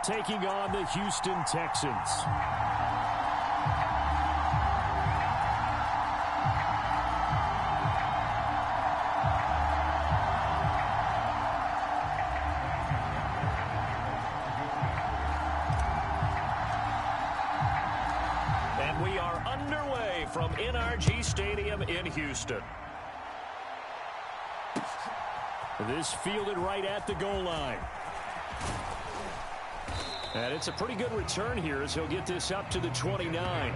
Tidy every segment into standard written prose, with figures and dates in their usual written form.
taking on the Houston Texans. And we are underway from NRG Stadium in Houston. This fielded right at the goal line. And it's a pretty good return here as he'll get this up to the 29.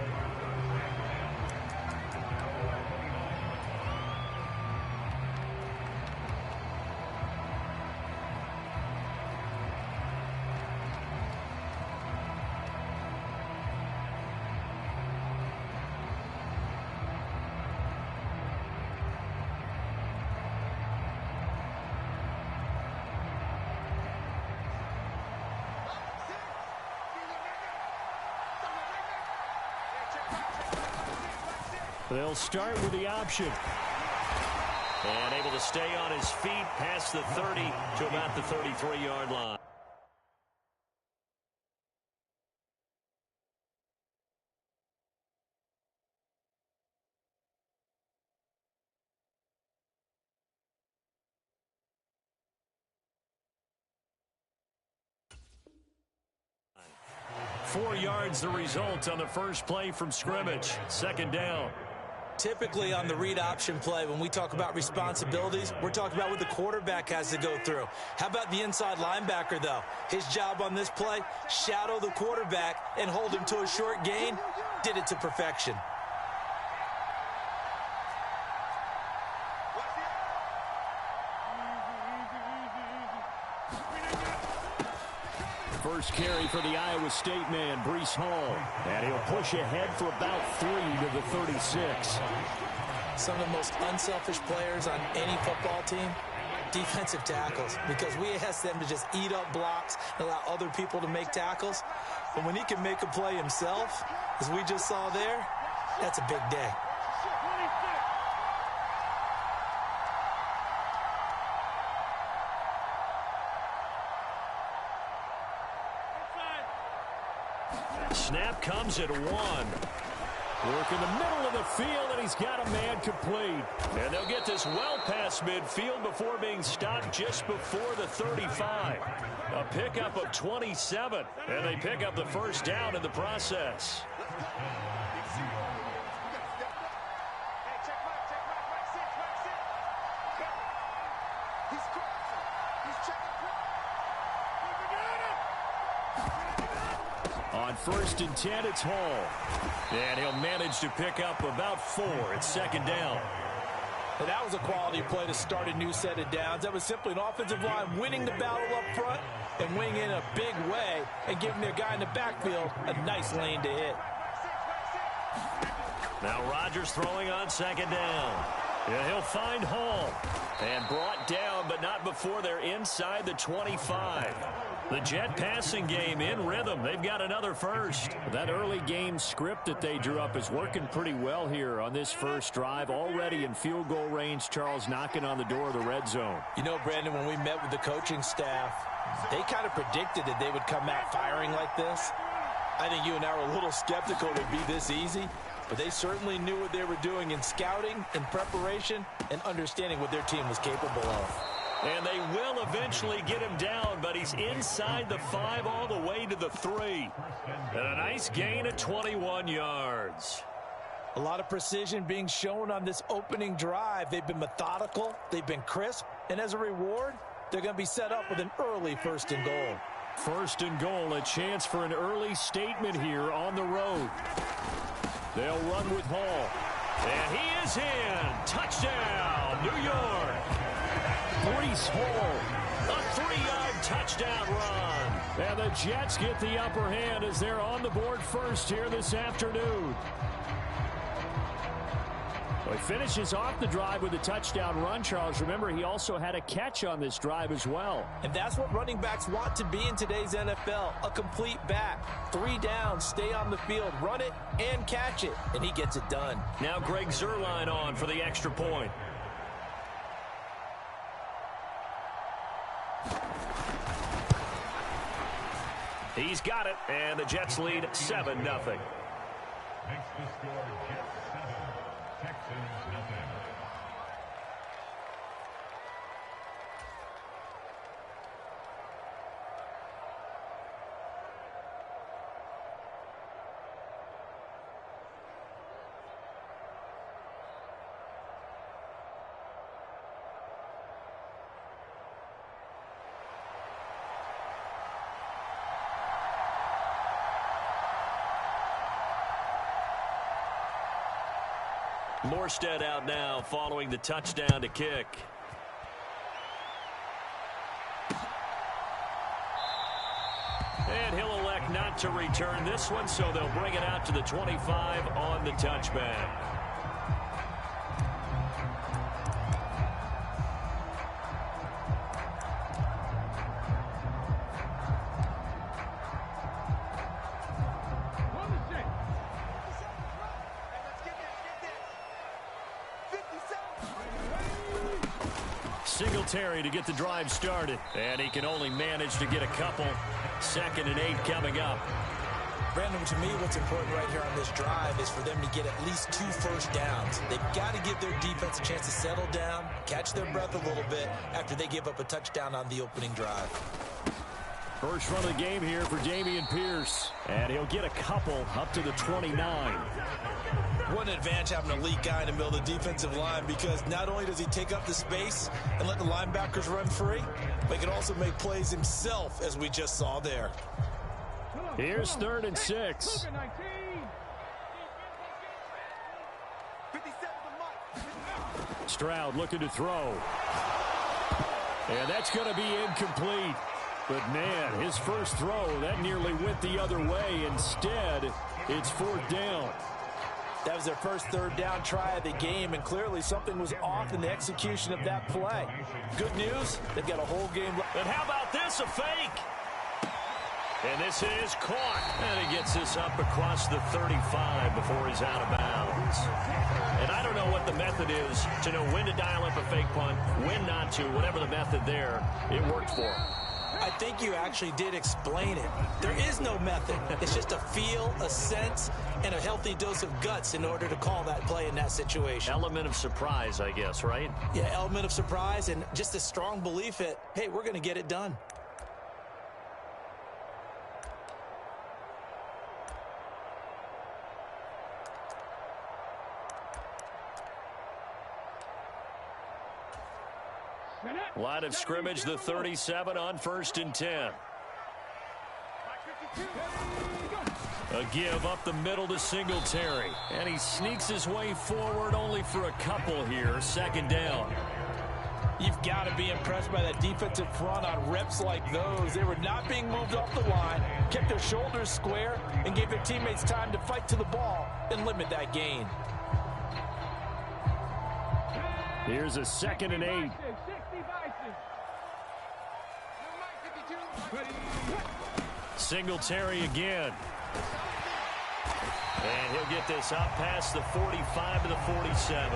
They'll start with the option. And able to stay on his feet past the 30 to about the 33-yard line. Four yards the result on the first play from scrimmage. Second down. Typically on the read option play, when we talk about responsibilities, we're talking about what the quarterback has to go through. How about the inside linebacker, though? His job on this play, shadow the quarterback and hold him to a short gain. Did it to perfection. First carry for the Iowa State man, Breece Hall. And he'll push ahead for about 3 to the 36. Some of the most unselfish players on any football team, defensive tackles, because we ask them to just eat up blocks and allow other people to make tackles. But when he can make a play himself, as we just saw there, that's a big day. Snap comes at 1. Work in the middle of the field, and he's got a man complete. And they'll get this well past midfield before being stopped just before the 35. A pickup of 27, and they pick up the first down in the process. On 1st and 10, it's Hall. And he'll manage to pick up about 4 at second down. Well, that was a quality play to start a new set of downs. That was simply an offensive line winning the battle up front and winning in a big way and giving their guy in the backfield a nice lane to hit. Now Rodgers throwing on second down. Yeah, he'll find Hall. And brought down, but not before they're inside the 25. The Jet passing game in rhythm. They've got another first. That early game script that they drew up is working pretty well here on this first drive. Already in field goal range, Charles knocking on the door of the red zone. You know, Brandon, when we met with the coaching staff, they kind of predicted that they would come out firing like this. I think you and I were a little skeptical it would be this easy, but they certainly knew what they were doing in scouting, in preparation, and understanding what their team was capable of. And they will eventually get him down, but he's inside the 5 all the way to the 3. And a nice gain of 21 yards. A lot of precision being shown on this opening drive. They've been methodical, they've been crisp, and as a reward, they're going to be set up with an early 1st and goal. 1st and goal, a chance for an early statement here on the road. They'll run with Hall. And he is in. Touchdown, New York. Breece Hall, a 3-yard touchdown run. And the Jets get the upper hand as they're on the board first here this afternoon. Well, he finishes off the drive with a touchdown run, Charles. Remember, he also had a catch on this drive as well. And that's what running backs want to be in today's NFL, a complete back. 3 downs, stay on the field, run it, and catch it. And he gets it done. Now Greg Zuerlein on for the extra point. He's got it, and the Jets lead 7-0. Makes the score Jets 7, Texans nothing. Morstead out now following the touchdown to kick. And he'll elect not to return this one, so they'll bring it out to the 25 on the touchback. Singletary to get the drive started, and he can only manage to get a couple. 2nd and 8 coming up. Brandon, to me, what's important right here on this drive is for them to get at least 2 first downs. They've got to give their defense a chance to settle down, catch their breath a little bit after they give up a touchdown on the opening drive. First run of the game here for Dameon Pierce, and he'll get a couple up to the 29. What an advantage having an elite guy in the middle of the defensive line, because not only does he take up the space and let the linebackers run free, but he can also make plays himself, as we just saw there. Here's 3rd and 6. Stroud looking to throw. And that's going to be incomplete. But, man, his first throw, that nearly went the other way. Instead, it's 4th down. That was their first 3rd down try of the game, and clearly something was off in the execution of that play. Good news, they've got a whole game left. And how about this, a fake? And this is caught. And he gets this up across the 35 before he's out of bounds. And I don't know what the method is to know when to dial up a fake punt, when not to, whatever the method there, it worked for him. I think you actually did explain it. There is no method. It's just a feel, a sense, and a healthy dose of guts in order to call that play in that situation. Element of surprise, I guess, right? Yeah, element of surprise and just a strong belief that, hey, we're going to get it done. Line of scrimmage, the 37 on 1st and 10. A give up the middle to Singletary. And he sneaks his way forward only for a couple here. 2nd down. You've got to be impressed by that defensive front on reps like those. They were not being moved off the line, kept their shoulders square, and gave their teammates time to fight to the ball and limit that gain. Here's a 2nd and 8. Singletary again. And he'll get this up past the 45 to the 47.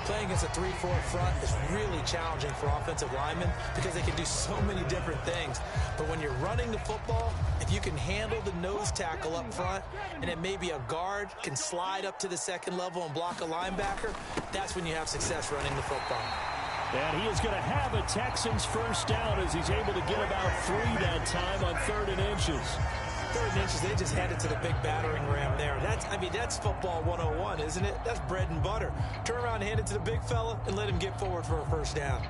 Playing against a 3-4 front is really challenging for offensive linemen because they can do so many different things. But when you're running the football, if you can handle the nose tackle up front, and then maybe a guard can slide up to the 2nd level and block a linebacker, that's when you have success running the football. And he is going to have a Texans first down as he's able to get about 3 that time on 3rd and inches. 3rd and inches, they just headed to the big battering ram there. That's football 101, isn't it? That's bread and butter. Turn around and hand it to the big fella and let him get forward for a first down.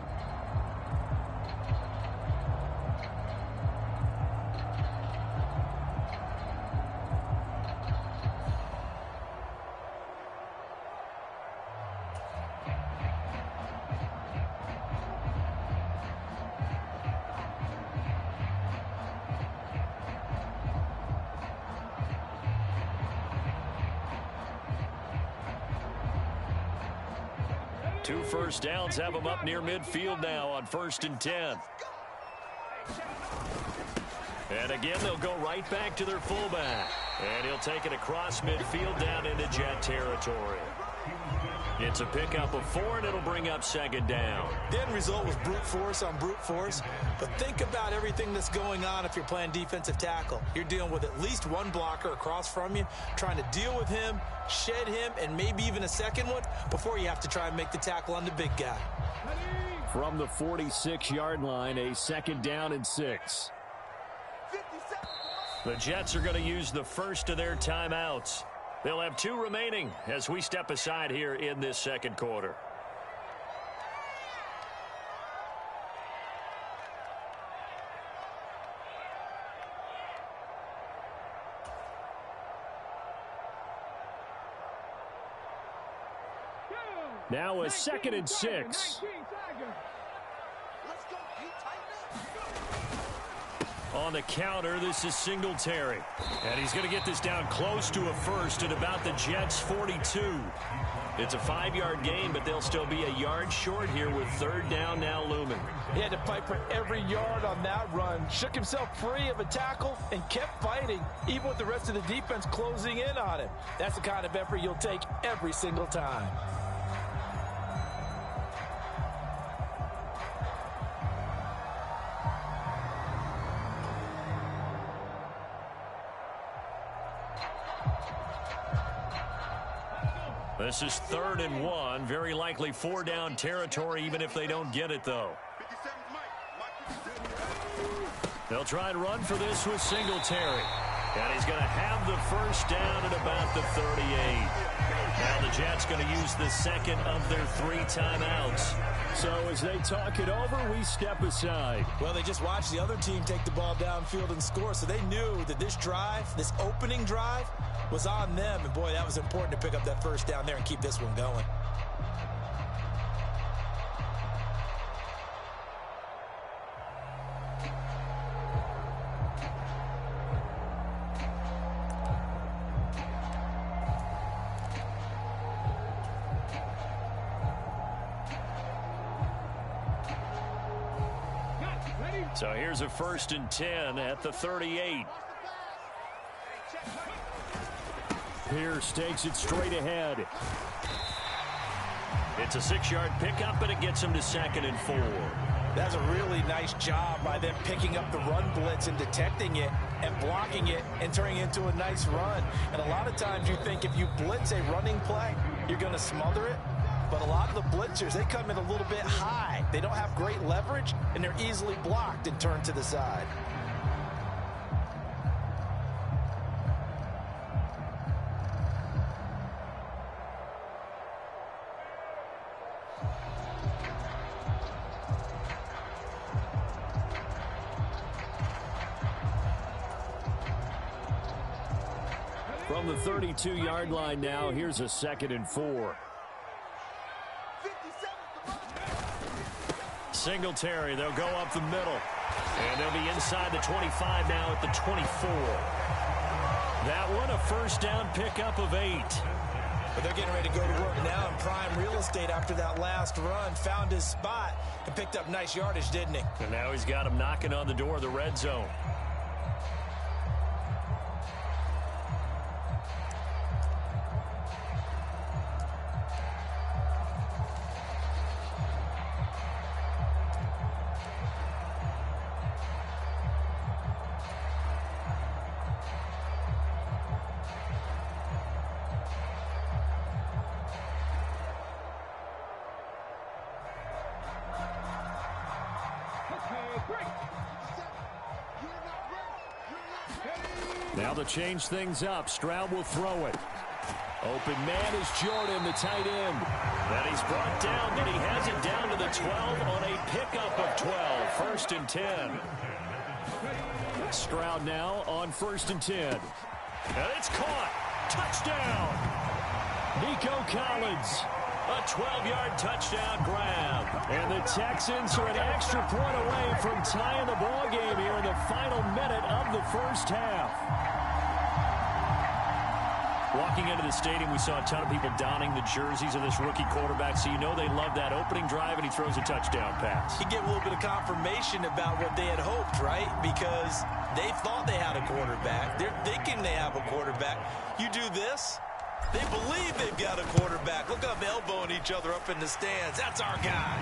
Two first downs have him up near midfield now on 1st and 10. And again, they'll go right back to their fullback. And he'll take it across midfield down into Jet territory. It's a pickup of 4, and it'll bring up second down. The end result was brute force on brute force. But think about everything that's going on if you're playing defensive tackle. You're dealing with at least one blocker across from you, trying to deal with him, shed him, and maybe even a second one before you have to try and make the tackle on the big guy. From the 46-yard line, a second down and 6. The Jets are going to use the first of their timeouts. They'll have 2 remaining as we step aside here in this second quarter. Now a second and 6. On the counter, this is Singletary. And he's going to get this down close to a first at about the Jets' 42. It's a 5-yard gain, but they'll still be a yard short here with third down now looming. He had to fight for every yard on that run. Shook himself free of a tackle and kept fighting, even with the rest of the defense closing in on him. That's the kind of effort you'll take every single time. This is 3rd and 1. Very likely 4-down territory, even if they don't get it, though. They'll try and run for this with Singletary. And he's going to have the first down at about the 38. Now the Jets going to use the second of their 3 timeouts. So as they talk it over, we step aside. Well, they just watched the other team take the ball downfield and score, so they knew that this drive, this opening drive, was on them. And, boy, that was important to pick up that first down there and keep this one going. So here's a 1st and 10 at the 38. Pierce takes it straight ahead. It's a 6-yard pickup, and it gets him to 2nd and 4. That's a really nice job by them picking up the run blitz and detecting it and blocking it and turning it into a nice run. And a lot of times you think if you blitz a running play, you're going to smother it. But a lot of the blitzers, they come in a little bit high. They don't have great leverage, and they're easily blocked and turned to the side. From the 32-yard line now, here's a 2nd and 4. Singletary, they'll go up the middle. And they'll be inside the 25 now at the 24. That one, a first down pickup of 8. But they're getting ready to go to work now in prime real estate after that last run. Found his spot and picked up nice yardage, didn't he? And now he's got him knocking on the door of the red zone. Now to change things up, Stroud will throw it. Open man is Jordan, the tight end. And he's brought down, but he has it down to the 12 on a pickup of 12. 1st and 10. Stroud now on 1st and 10. And it's caught. Touchdown. Nico Collins. A 12-yard touchdown grab. And the Texans are an extra point away from tying the ball game here in the final minute of the first half. Walking into the stadium, we saw a ton of people donning the jerseys of this rookie quarterback, so you know they love that opening drive, and he throws a touchdown pass. You get a little bit of confirmation about what they had hoped, right? Because they thought they had a quarterback. They're thinking they have a quarterback. You do this, They believe they've got a quarterback. Look up, elbowing each other up in the stands. That's our guy.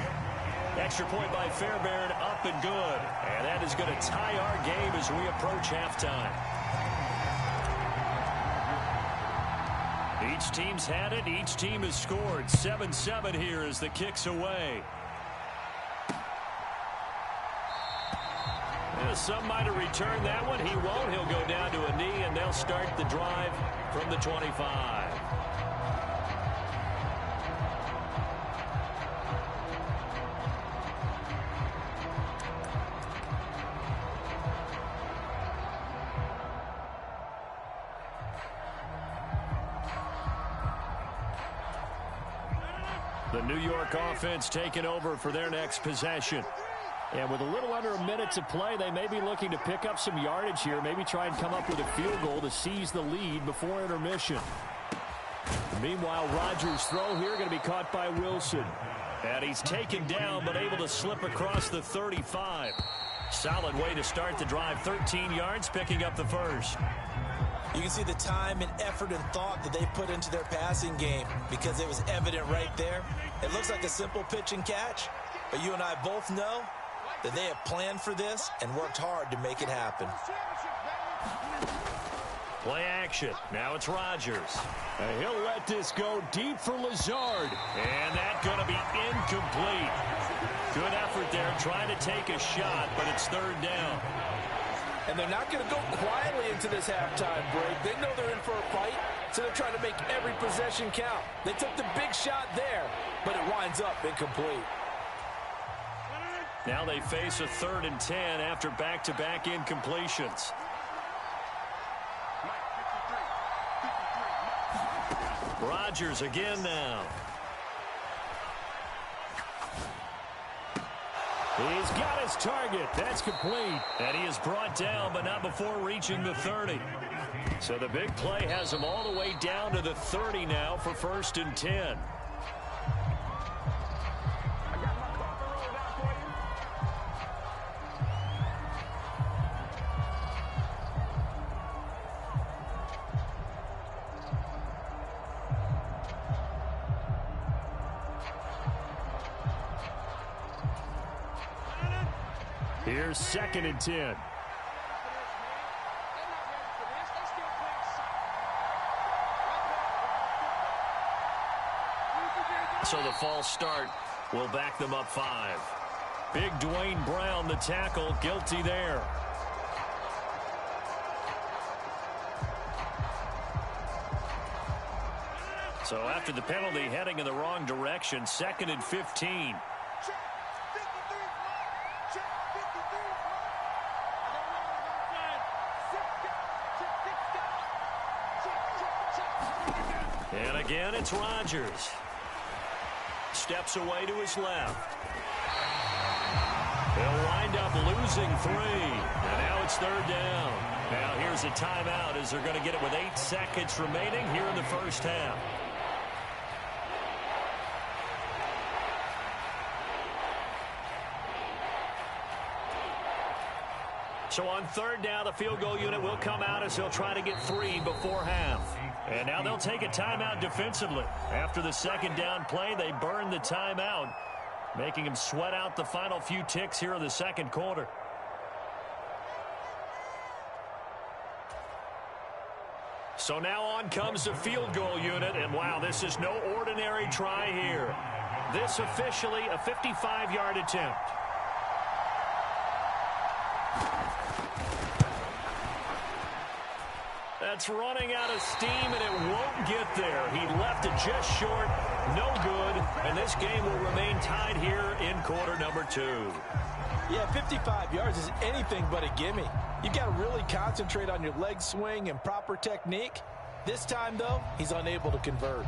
Extra point by Fairbairn, up and good. And that is going to tie our game as we approach halftime. Each team's had it. Each team has scored. 7-7 here as the kick's away. Some might have returned that one. He won't. He'll go down to a knee, and they'll start the drive from the 25. The New York offense taking over for their next possession. And with a little under a minute to play, they may be looking to pick up some yardage here, maybe try and come up with a field goal to seize the lead before intermission. Meanwhile, Rodgers' throw here going to be caught by Wilson. And he's taken down but able to slip across the 35. Solid way to start the drive. 13 yards, picking up the first. You can see the time and effort and thought that they put into their passing game because it was evident right there. It looks like a simple pitch and catch, but you and I both know that they have planned for this and worked hard to make it happen. Play action. Now it's Rodgers. And he'll let this go deep for Lazard. And that's going to be incomplete. Good effort there trying to take a shot, but it's third down. And they're not going to go quietly into this halftime break. They know they're in for a fight, so they're trying to make every possession count. They took the big shot there, but it winds up incomplete. Now they face a 3rd and 10 after back-to-back incompletions. Rodgers again now. He's got his target. That's complete. And he is brought down, but not before reaching the 30. So the big play has him all the way down to the 30 now for 1st and 10. Here's 2nd and 10. So the false start will back them up 5. Big Dwayne Brown, the tackle, guilty there. So after the penalty, heading in the wrong direction, 2nd and 15. And again, it's Rodgers. Steps away to his left. He'll wind up losing 3. And now it's 3rd down. Now here's a timeout as they're going to get it with 8 seconds remaining here in the first half. So on 3rd down, the field goal unit will come out as they'll try to get 3 before half. And now they'll take a timeout defensively. After the 2nd down play, they burn the timeout, making them sweat out the final few ticks here in the 2nd quarter. So now on comes the field goal unit, and wow, this is no ordinary try here. This officially a 55-yard attempt. That's running out of steam, and it won't get there. He left it just short, no good, and this game will remain tied here in quarter number 2. Yeah, 55 yards is anything but a gimme. You've got to really concentrate on your leg swing and proper technique. This time, though, he's unable to convert.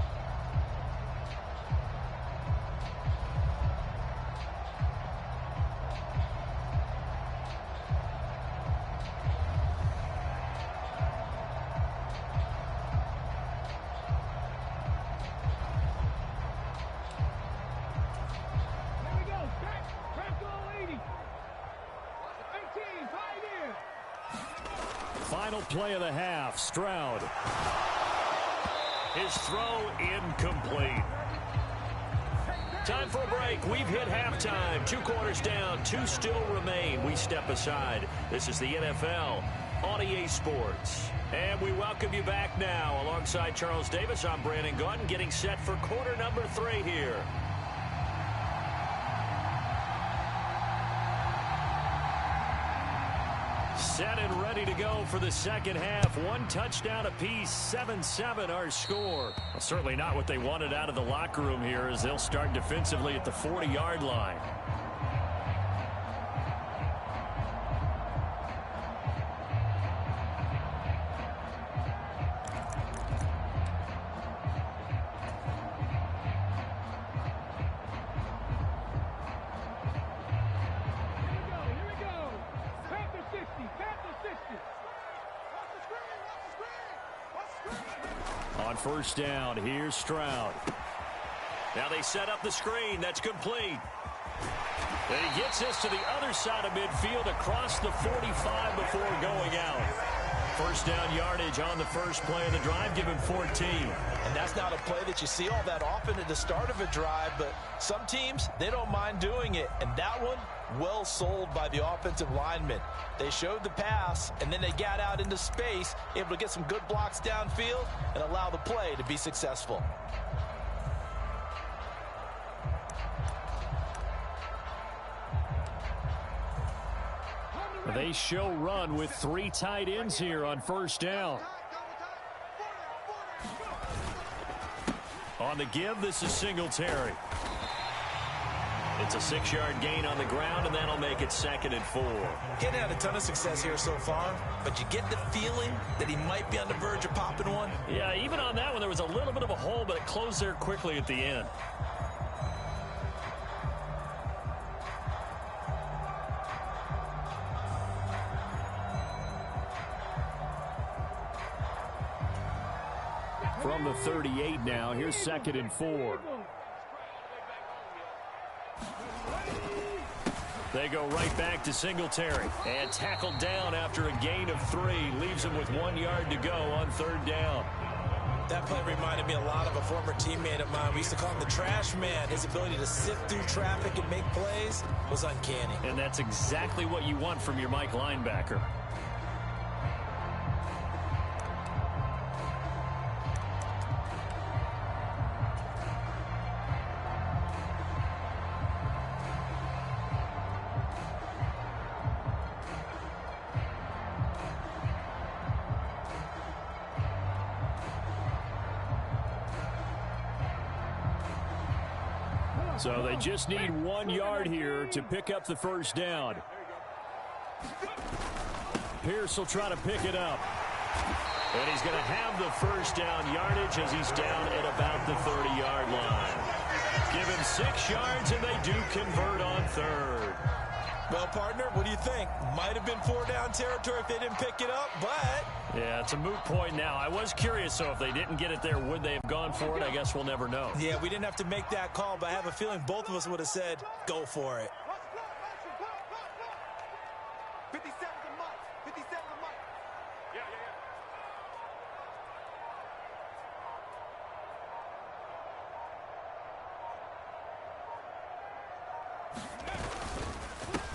Final play of the half, Stroud. His throw incomplete. Time for a break. We've hit halftime. 2 quarters down. 2 still remain. We step aside. This is the NFL on EA Sports. And we welcome you back now. Alongside Charles Davis, I'm Brandon Gaudin, getting set for quarter number 3 here. Set and ready to go for the second half. 1 touchdown apiece, 7-7 our score. Well, certainly not what they wanted out of the locker room here as they'll start defensively at the 40-yard line. On first down, here's Stroud. Now they set up the screen. That's complete. And he gets this to the other side of midfield across the 45 before going out. First down yardage on the first play of the drive, give him 14. And that's not a play that you see all that often at the start of a drive, but some teams, they don't mind doing it. And that one, well sold by the offensive lineman. They showed the pass, and then they got out into space, able to get some good blocks downfield and allow the play to be successful. They show run with 3 tight ends here on first down. On the give, this is Singletary. It's a 6-yard gain on the ground, and that'll make it 2nd and 4. He hadn't had a ton of success here so far, but you get the feeling that he might be on the verge of popping one. Yeah, even on that one, there was a little bit of a hole, but it closed there quickly at the end. From the 38 now, here's 2nd and 4. They go right back to Singletary. And tackled down after a gain of 3. Leaves him with 1 yard to go on 3rd down. That play reminded me a lot of a former teammate of mine. We used to call him the trash man. His ability to sift through traffic and make plays was uncanny. And that's exactly what you want from your Mike linebacker. So they just need 1 yard here to pick up the first down. Pierce will try to pick it up. And he's going to have the first down yardage as he's down at about the 30-yard line. Give him 6 yards, and they do convert on 3rd. Well, partner, what do you think? Might have been 4-down territory if they didn't pick it up, but... Yeah, it's a moot point now. I was curious, so if they didn't get it there, would they have gone for it? I guess we'll never know. Yeah, we didn't have to make that call, but I have a feeling both of us would have said, go for it. 57's a month. 57's a month. Yeah.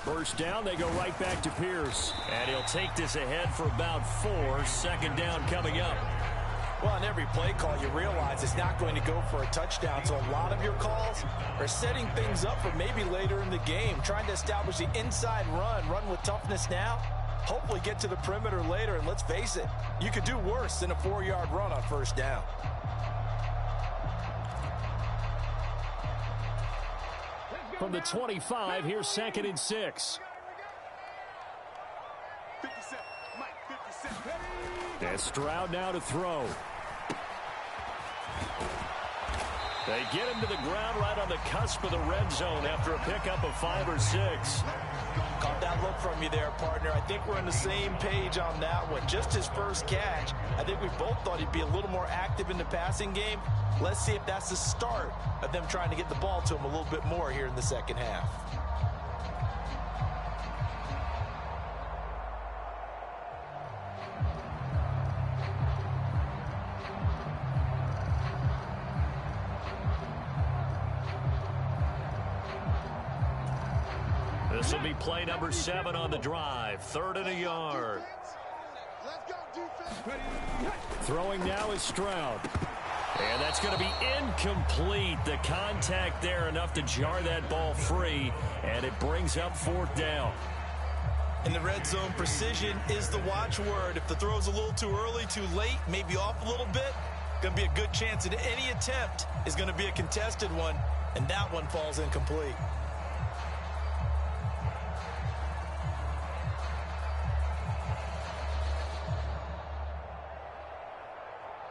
First down, they go right back to Pierce. And he'll take this ahead for about 4. 2nd down coming up. Well, on every play call, you realize it's not going to go for a touchdown. So a lot of your calls are setting things up for maybe later in the game, trying to establish the inside run with toughness now, hopefully get to the perimeter later. And let's face it, you could do worse than a 4-yard run on first down. From the 25, here's 2nd and 6. 57. Mike, 57. And Stroud now to throw. They get him to the ground right on the cusp of the red zone after a pickup of 5 or 6. Caught that look from you there, partner. I think we're on the same page on that one. Just his first catch, I think we both thought he'd be a little more active in the passing game. Let's see if that's the start of them trying to get the ball to him a little bit more here in the second half. This will be play number 7 on the drive. 3rd and a yard. Let's go, defense. Throwing now is Stroud. And that's going to be incomplete. The contact there enough to jar that ball free, and it brings up 4th down. In the red zone, precision is the watchword. If the throw's a little too early, too late, maybe off a little bit, going to be a good chance that any attempt is going to be a contested one, and that one falls incomplete.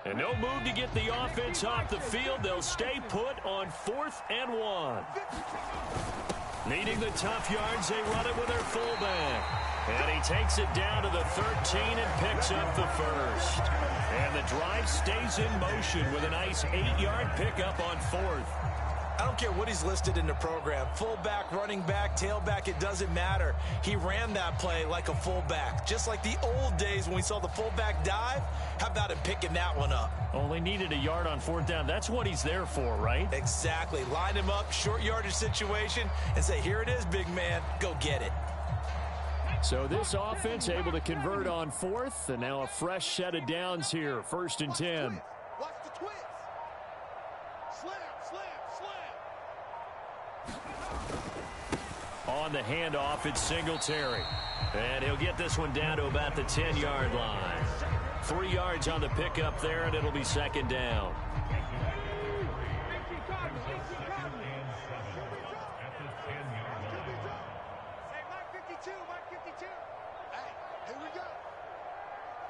And no move to get the offense off the field. They'll stay put on 4th and 1. Needing the tough yards, they run it with their fullback. And he takes it down to the 13 and picks up the first. And the drive stays in motion with a nice 8-yard pickup on 4th. I don't care what he's listed in the program. Fullback, running back, tailback, it doesn't matter. He ran that play like a fullback. Just like the old days when we saw the fullback dive. How about him picking that one up? Only needed a yard on 4th down. That's what he's there for, right? Exactly. Line him up, short yardage situation, and say, here it is, big man. Go get it. So this offense able to convert on 4th, and now a fresh set of downs here. 1st and 10. Watch the twist. Slam, slam, slam. On the handoff, it's Singletary. And he'll get this one down to about the 10-yard line. 3 yards on the pickup there, and it'll be 2nd down.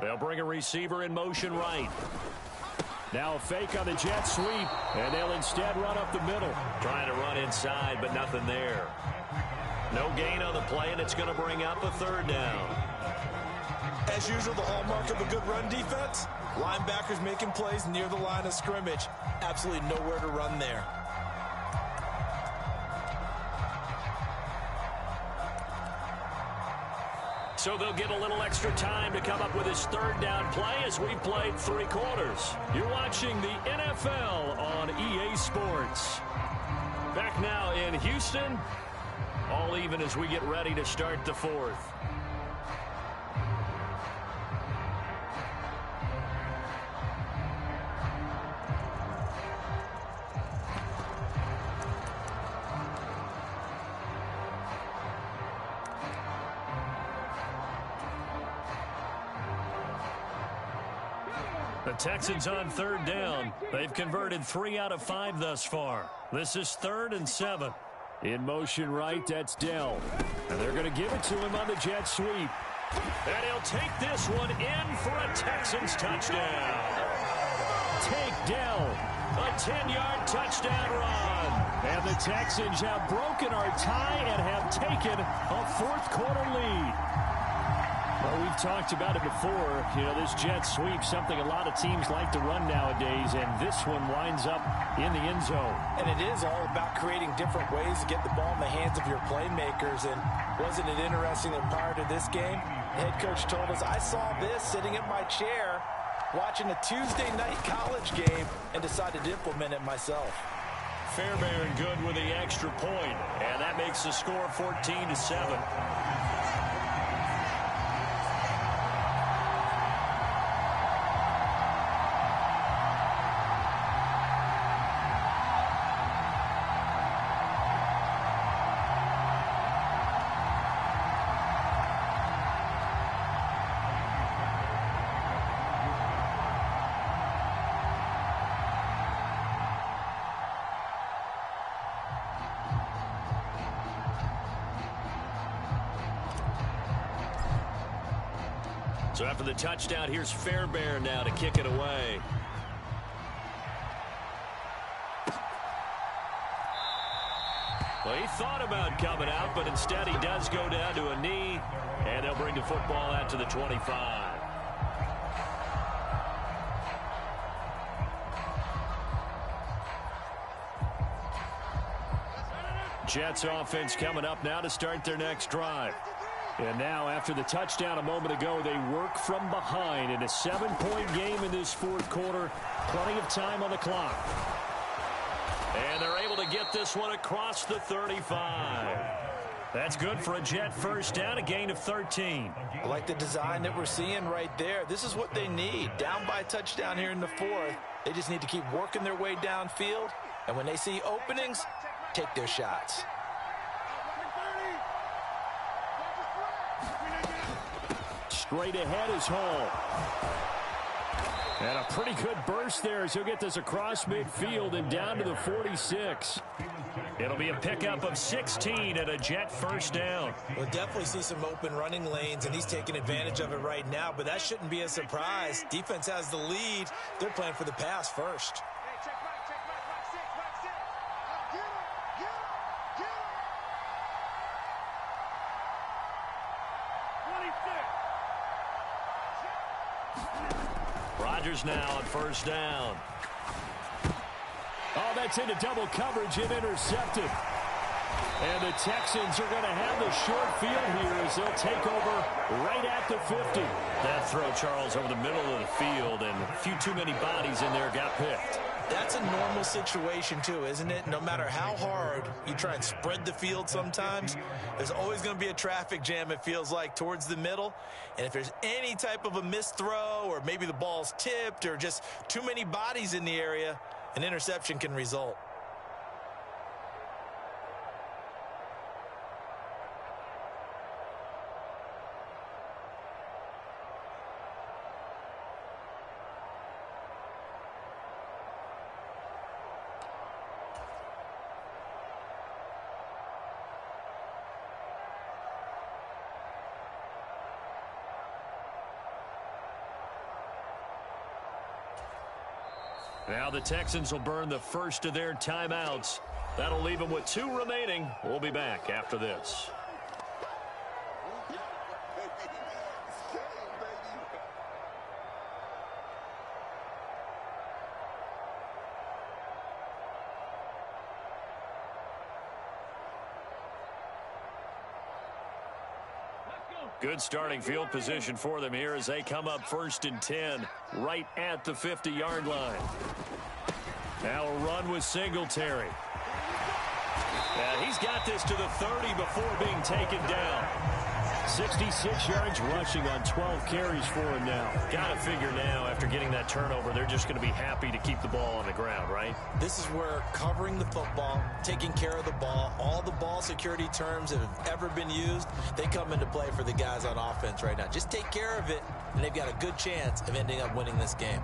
They'll bring a receiver in motion right. Now a fake on the jet sweep, and they'll instead run up the middle. Trying to run inside, but nothing there. No gain on the play, and it's going to bring up a 3rd down. As usual, the hallmark of a good run defense, linebackers making plays near the line of scrimmage. Absolutely nowhere to run there. So they'll get a little extra time to come up with his 3rd down play as we've played 3 quarters. You're watching the NFL on EA Sports. Back now in Houston, all even as we get ready to start the 4th. The Texans on 3rd down. They've converted 3 out of 5 thus far. This is 3rd and 7. In motion right, that's Dell. And they're going to give it to him on the jet sweep. And he'll take this one in for a Texans touchdown. Take Dell. A 10-yard touchdown run. And the Texans have broken our tie and have taken a 4th quarter lead. Well, we've talked about it before. You know, this jet sweep, something a lot of teams like to run nowadays, and this one winds up in the end zone. And it is all about creating different ways to get the ball in the hands of your playmakers. And wasn't it interesting that prior to this game, the head coach told us, I saw this sitting in my chair watching a Tuesday night college game and decided to implement it myself. Fairbairn good with the extra point, and that makes the score 14-7. So after the touchdown, here's Fairbairn now to kick it away. Well, he thought about coming out, but instead he does go down to a knee, and they'll bring the football out to the 25. Jets offense coming up now to start their next drive. And now, after the touchdown a moment ago, they work from behind in a 7-point game in this 4th quarter. Plenty of time on the clock. And they're able to get this one across the 35. That's good for a Jet first down, a gain of 13. I like the design that we're seeing right there. This is what they need. Down by a touchdown here in the fourth. They just need to keep working their way downfield. And when they see openings, take their shots. Straight ahead is Hall. And a pretty good burst there as he'll get this across midfield and down to the 46. It'll be a pickup of 16 and a Jet first down. We'll definitely see some open running lanes, and he's taking advantage of it right now, but that shouldn't be a surprise. Defense has the lead. They're playing for the pass first. Rodgers now on first down. Oh, that's into double coverage and intercepted. And the Texans are going to have the short field here as they'll take over right at the 50. That throw, Charles, over the middle of the field, and a few too many bodies in there got picked. That's a normal situation, too, isn't it? No matter how hard you try and spread the field sometimes, there's always going to be a traffic jam, it feels like, towards the middle. And if there's any type of a missed throw or maybe the ball's tipped or just too many bodies in the area, an interception can result. Now the Texans will burn the first of their timeouts. That'll leave them with 2 remaining. We'll be back after this. Good starting field position for them here as they come up 1st and 10 right at the 50-yard line. Now a run with Singletary. He's got this to the 30 before being taken down. 66 yards rushing on 12 carries for him now. Got to figure now after getting that turnover, they're just going to be happy to keep the ball on the ground, right? This is where covering the football, taking care of the ball, all the ball security terms that have ever been used, they come into play for the guys on offense right now. Just take care of it, and they've got a good chance of ending up winning this game.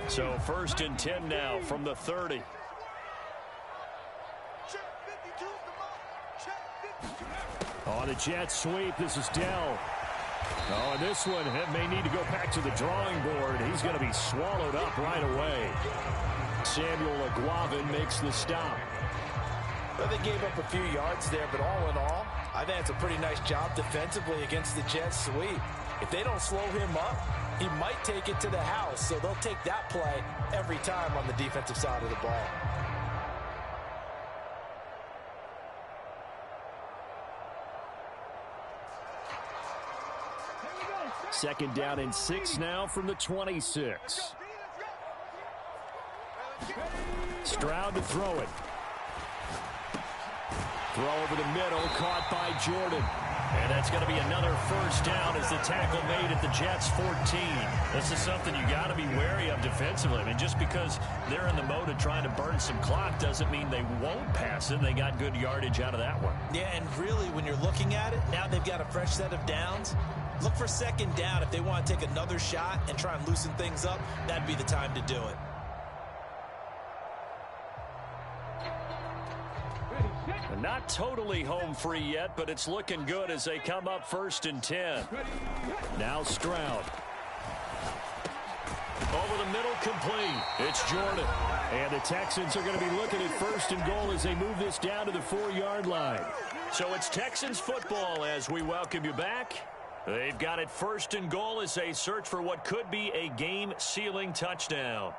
So 1st and 10 now from the 30. On a jet sweep, this is Dell. Oh, and this one may need to go back to the drawing board. He's going to be swallowed up right away. Samuel Aguavin makes the stop. Well, they gave up a few yards there, but all in all, I think it's a pretty nice job defensively against the jet sweep. If they don't slow him up, he might take it to the house, so they'll take that play every time on the defensive side of the ball. Second down and 6 now from the 26. Stroud to throw it. Throw over the middle, caught by Jordan. And that's going to be another first down as the tackle made at the Jets' 14. This is something you got to be wary of defensively. I mean, just because they're in the mode of trying to burn some clock doesn't mean they won't pass it. They got good yardage out of that one. Yeah, and really, when you're looking at it, now they've got a fresh set of downs. Look for second down. If they want to take another shot and try and loosen things up, that'd be the time to do it. Not totally home free yet, but it's looking good as they come up 1st and 10. Now Stroud. Over the middle, complete. It's Jordan. And the Texans are going to be looking at 1st and goal as they move this down to the 4-yard line. So it's Texans football as we welcome you back. They've got it 1st and goal as they search for what could be a game-sealing touchdown.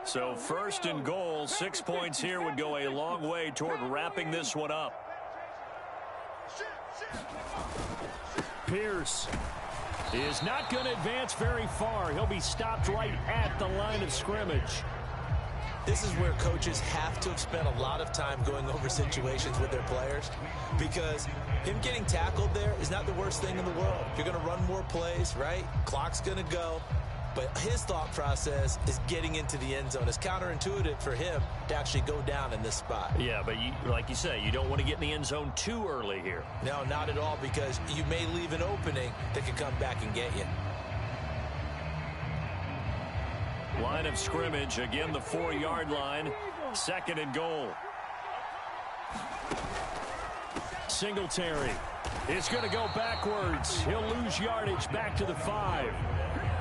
So first and goal, 6 points here would go a long way toward wrapping this one up. Pierce is not going to advance very far. He'll be stopped right at the line of scrimmage. This is where coaches have to have spent a lot of time going over situations with their players, because him getting tackled there is not the worst thing in the world. You're going to run more plays, right? Clock's going to go. But his thought process is getting into the end zone. It's counterintuitive for him to actually go down in this spot. Yeah, but like you say, you don't want to get in the end zone too early here. No, not at all, because you may leave an opening that could come back and get you. Line of scrimmage, again the 4-yard line, second and goal. Singletary is going to go backwards. He'll lose yardage back to the 5.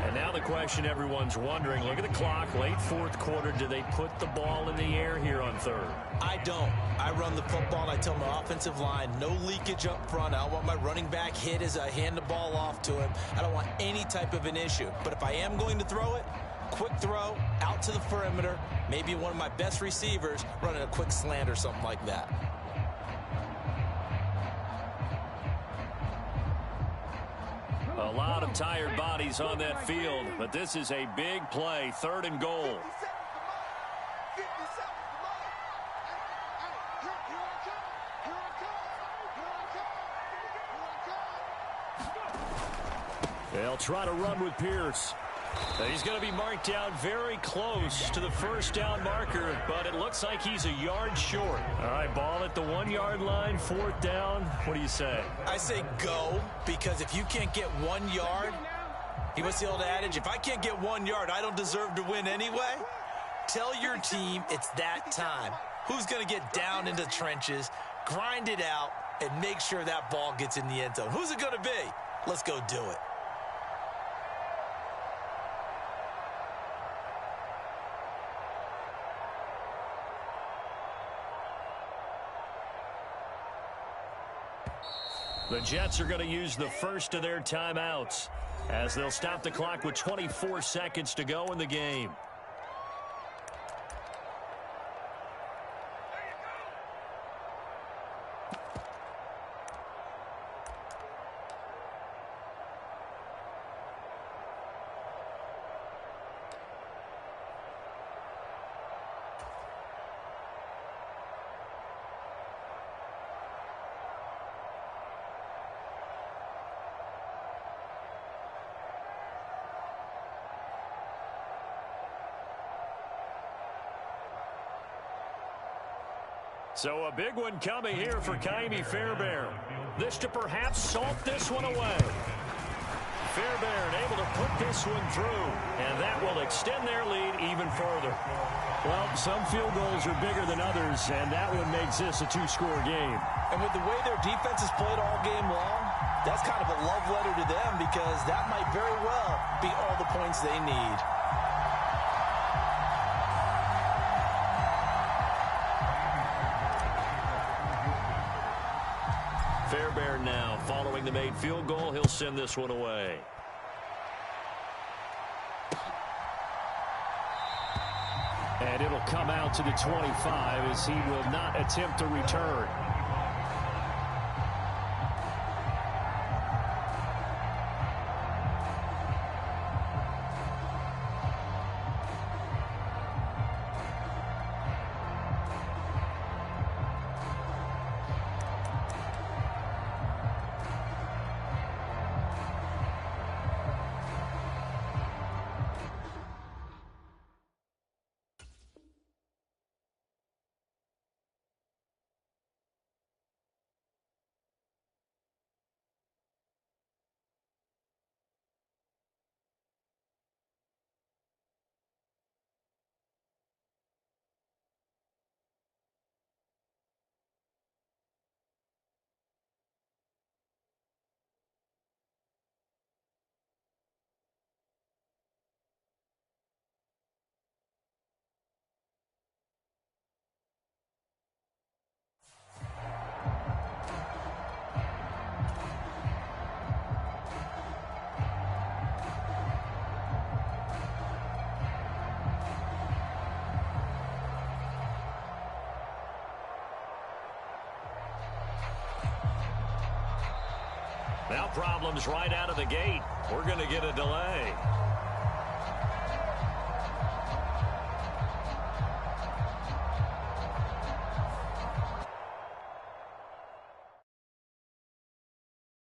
And now the question everyone's wondering, look at the clock, late fourth quarter, do they put the ball in the air here on third? I don't. I run the football, and I tell my offensive line, no leakage up front. I don't want my running back hit as I hand the ball off to him. I don't want any type of an issue. But if I am going to throw it, quick throw, out to the perimeter, maybe one of my best receivers running a quick slant or something like that. A lot of tired bodies on that field, but this is a big play, third and goal. They'll try to run with Pierce. He's going to be marked down very close to the first down marker, but it looks like he's a yard short. All right, ball at the 1-yard line, fourth down. What do you say? I say go, because if you can't get 1 yard, what's the old adage? If I can't get 1 yard, I don't deserve to win anyway. Tell your team it's that time. Who's going to get down into the trenches, grind it out, and make sure that ball gets in the end zone? Who's it going to be? Let's go do it. The Jets are going to use the first of their timeouts as they'll stop the clock with 24 seconds to go in the game. So a big one coming here for Ka'imi Fairbairn. This to perhaps salt this one away. Fairbairn able to put this one through, and that will extend their lead even further. Well, some field goals are bigger than others, and that one makes this a 2-score game. And with the way their defense has played all game long, that's kind of a love letter to them, because that might very well be all the points they need. Fairbairn now, following the made field goal, he'll send this one away. And it'll come out to the 25 as he will not attempt to return. Now problems right out of the gate. We're going to get a delay.